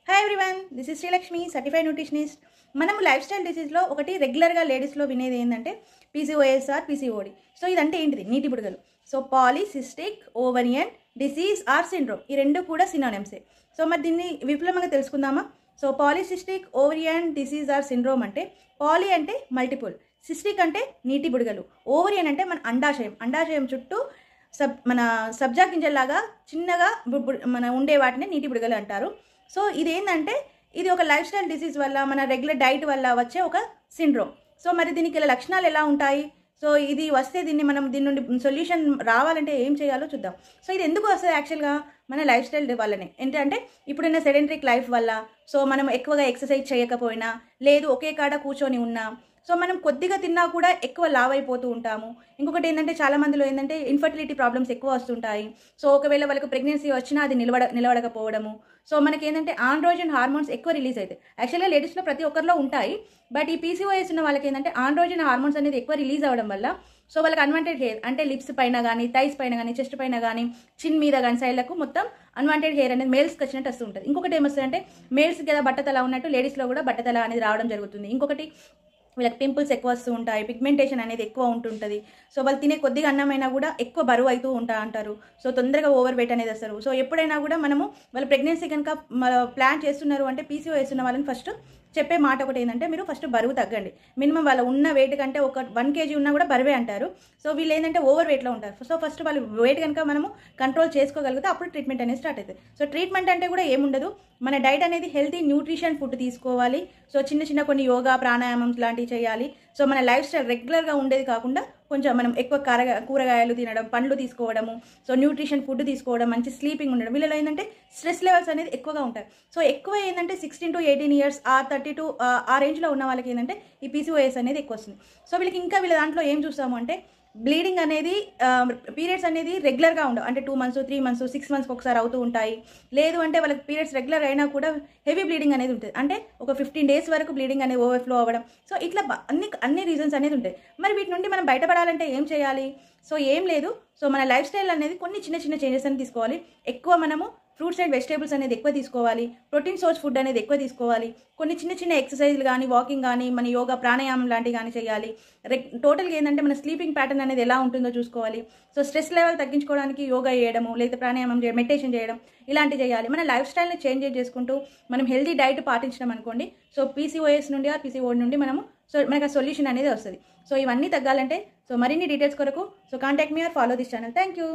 Hi everyone, this is Srilakshmi, certified nutritionist. మనము life style డిసీజ్లో ఒకటి రెగ్యులర్గా లేడీస్లో వినేది ఏంటంటే పీసీఓఎస్ ఆర్ పీసీఓడి. సో ఇదంటే ఏంటిది? నీటి బుడగలు. So polycystic ovarian disease are syndrome, ఈ రెండు కూడా సినోనిమ్సే. సో మరి దీన్ని విపులంగా తెలుసుకుందామా? So polycystic ovarian disease are syndrome అంటే, పాలీ అంటే మల్టిపుల్, సిస్టిక్ అంటే నీటి బుడగలు, ఓవరియన్ అంటే మన అండాశయం చుట్టూ మన సబ్జా గింజల్లాగా చిన్నగా మన ఉండే వాటిని నీటి బుడగలు అంటారు. సో ఇదేంటంటే ఇది ఒక లైఫ్ స్టైల్ డిసీజ్ వల్ల, మన రెగ్యులర్ డైట్ వల్ల వచ్చే ఒక సిండ్రోమ్. సో మరి దీనికి ఇలా లక్షణాలు ఎలా ఉంటాయి? సో ఇది వస్తే దీన్ని దీని నుండి సొల్యూషన్ రావాలంటే ఏం చేయాలో చూద్దాం. సో ఇది ఎందుకు వస్తుంది? యాక్చువల్గా మన లైఫ్ స్టైల్ వల్లనే. ఏంటంటే ఇప్పుడున్న సెడెంటరీ లైఫ్ వల్ల, సో మనం ఎక్కువగా ఎక్సర్సైజ్ చేయకపోయినా, లేదు ఒకే కాడ కూర్చొని ఉన్నా, సో మనం కొద్దిగా తిన్నా కూడా ఎక్కువ లావ్ అయిపోతూ ఉంటాము. ఇంకొకటి ఏంటంటే చాలా మందిలో ఏంటంటే ఇన్ఫర్టిలిటీ ప్రాబ్లమ్స్ ఎక్కువ వస్తుంటాయి. సో ఒకవేళ వాళ్ళకి ప్రెగ్నెన్సీ వచ్చినా అది నిలబడకపోవడము. సో మనకి ఏంటంటే ఆండ్రోజన్ హార్మోన్స్ ఎక్కువ రిలీజ్ అవుతాయి. యాక్చువల్గా లేడీస్లో ప్రతి ఒక్కరిలో ఉంటాయి, బట్ ఈ పీసీఓఎస్ ఉన్న వాళ్ళకి ఏంటంటే ఆండ్రోజన్ హార్మోన్స్ అనేది ఎక్కువ రిలీజ్ అవ్వడం వల్ల, సో వాళ్ళకి అన్వాంటెడ్ హెయిర్ అంటే లిప్స్ పైన కానీ, థైస్ పైన కానీ, చెస్ట్ పైన కానీ, చిన్ మీద కానీ, సైడ్లకు మొత్తం అన్వాంటెడ్ హెయిర్ అనేది మేల్స్కి వచ్చినట్టు వస్తూ ఉంటుంది. ఇంకొకటి ఏమొస్తుందంటే మేల్స్కి కదా బట్టతల ఉన్నట్టు లేడీస్లో కూడా బట్టతల అనేది రావడం జరుగుతుంది. ఇంకొకటి వీళ్ళకి పింపుల్స్ ఎక్కువ వస్తూ ఉంటాయి, పిగ్మెంటేషన్ అనేది ఎక్కువ ఉంటుంటుంది. సో వాళ్ళు తినే కొద్దిగా అన్నమైనా కూడా ఎక్కువ బరువు అవుతూ అంటారు. సో తొందరగా ఓవర్ వెయిట్ అనేది వస్తారు. సో ఎప్పుడైనా కూడా మనము వాళ్ళు ప్రెగ్నెన్సీ కనుక ప్లాన్ చేస్తున్నారు అంటే పీసీఓఎస్ ఉన్న వాళ్ళని ఫస్ట్ చెప్పే మాట ఒకటి ఏంటంటే, మీరు ఫస్ట్ బరువు తగ్గండి. మినిమం వాళ్ళ ఉన్న వెయిట్ కంటే ఒక 1 kg ఉన్నా కూడా బరువే అంటారు. సో వీళ్ళు ఏంటంటే ఓవర్ వెయిట్లో ఉంటారు. సో ఫస్ట్ వాళ్ళు వెయిట్ కనుక మనము కంట్రోల్ చేసుకోగలిగితే అప్పుడు ట్రీట్మెంట్ అనేది స్టార్ట్ అవుతుంది. సో ట్రీట్మెంట్ అంటే కూడా ఏముండదు, మన డైట్ అనేది హెల్తీ న్యూట్రిషన్ ఫుడ్ తీసుకోవాలి. సో చిన్న కొన్ని యోగా ప్రాణాయామం లాంటివి చేయాలి. సో మన లైఫ్ స్టైల్ రెగ్యులర్గా ఉండేది కాకుండా కొంచెం మనం ఎక్కువ కూరగాయలు తినడం, పండ్లు తీసుకోవడము, సో న్యూట్రిషన్ ఫుడ్ తీసుకోవడం, మంచి స్లీపింగ్ ఉండడం. వీళ్ళలో ఏంటంటే స్ట్రెస్ లెవెల్స్ అనేది ఎక్కువగా ఉంటాయి. సో ఎక్కువ ఏంటంటే 16 to 18 years ఆ 32 ఆ రేంజ్లో ఉన్న వాళ్ళకి ఏంటంటే ఈ పీసీఓఎస్ అనేది ఎక్కువ వస్తుంది. సో వీళ్ళకి ఇంకా వీళ్ళ దాంట్లో ఏం చూస్తాము అంటే, బ్లీడింగ్ అనేది పీరియడ్స్ అనేది రెగ్యులర్గా ఉండవు. అంటే 2 months 3 months 6 months ఒకసారి అవుతూ ఉంటాయి. లేదు అంటే వాళ్ళకి పీరియడ్స్ రెగ్యులర్ అయినా కూడా హెవీ బ్లీడింగ్ అనేది ఉంటుంది. అంటే ఒక 15 days వరకు బ్లీడింగ్ అనేది ఓవర్ఫ్లో అవ్వడం. సో ఇట్లా అన్ని రీజన్స్ అనేది ఉంటాయి. మరి వీటి నుండి మనం బయటపడాలంటే ఏం చేయాలి? సో ఏం లేదు, సో మన లైఫ్ స్టైల్ అనేది కొన్ని చిన్న చేంజెస్ అని తీసుకోవాలి. ఎక్కువ మనము ఫ్రూట్స్ అండ్ వెజిటేబుల్స్ అనేది ఎక్కువ తీసుకోవాలి. ప్రోటీన్ సోర్స్ ఫుడ్ అనేది ఎక్కువ తీసుకోవాలి. కొన్ని చిన్న ఎక్సర్సైజ్లు కానీ, వాకింగ్ కానీ, మన యోగా ప్రాణాయామం లాంటివి కానీ చేయాలి. టోటల్గా ఏంటంటే మన స్లీపింగ్ ప్యాటర్న్ అనేది ఎలా ఉంటుందో చూసుకోవాలి. సో స్ట్రెస్ లెవెల్ తగ్గించుకోవడానికి యోగా చేయడము, లేదా ప్రాణాయామం చేయడం, మెడిటేషన్ చేయడం ఇలాంటివి చేయాలి. మన లైఫ్ స్టైల్ని చేంజ్ చేసుకుంటూ మనం హెల్తీ డైట్ పాటించడం అనుకోండి, సో పీసీఓఎస్ నుండి ఆ పీసీఓడి నుండి మనకు ఆ సొల్యూషన్ అనేది వస్తుంది. సో ఇవన్నీ తగ్గాలంటే, సో మరిన్ని డీటెయిల్స్ కొరకు so contact me or follow this channel. Thank you.